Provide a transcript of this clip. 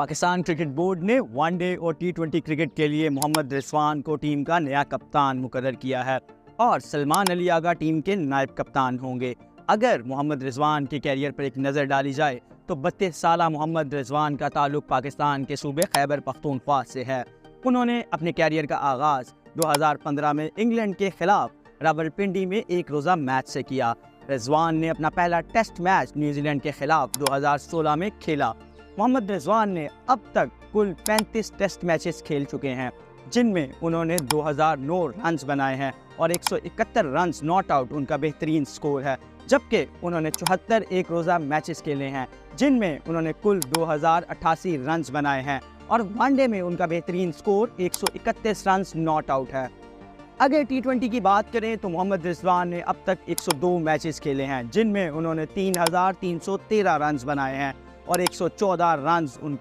Pakistan cricket board ने one day और टी20 cricket के लिए मोहम्मद रिजवान को टीम का नया कप्तान मुकर्रर किया है और सलमान अली आगा टीम के नायब कप्तान होंगे। अगर मोहम्मद रिजवान के कैरियर पर एक नज़र डाली जाए तो 32 साला मोहम्मद रिजवान का ताल्लुक पाकिस्तान के सूबे खैबर पख्तूनख्वा से है। उन्होंने अपने कैरियर का आगाज़ 2015 में इंग्लैंड के खिलाफ रावलपिंडी में एक रोज़ा मैच से किया। रिजवान ने अपना पहला टेस्ट मैच न्यूजीलैंड के खिलाफ 2016 में खेला। मोहम्मद रिजवान ने अब तक कुल 35 टेस्ट मैचेस खेल चुके हैं, जिनमें उन्होंने 2009 रन्स बनाए हैं और 171 रन्स नॉट आउट उनका बेहतरीन स्कोर है। जबकि उन्होंने 74 एक रोज़ा मैचेस खेले हैं, जिनमें उन्होंने कुल 2088 रन्स बनाए हैं और वनडे में उनका बेहतरीन स्कोर 131 रन्स नॉट आउट है। अगर टी20 की बात करें तो मोहम्मद रिजवान ने अब तक 102 मैचेस खेले हैं, जिनमें उन्होंने 3313 रन्स बनाए हैं और 114 रन्स उनका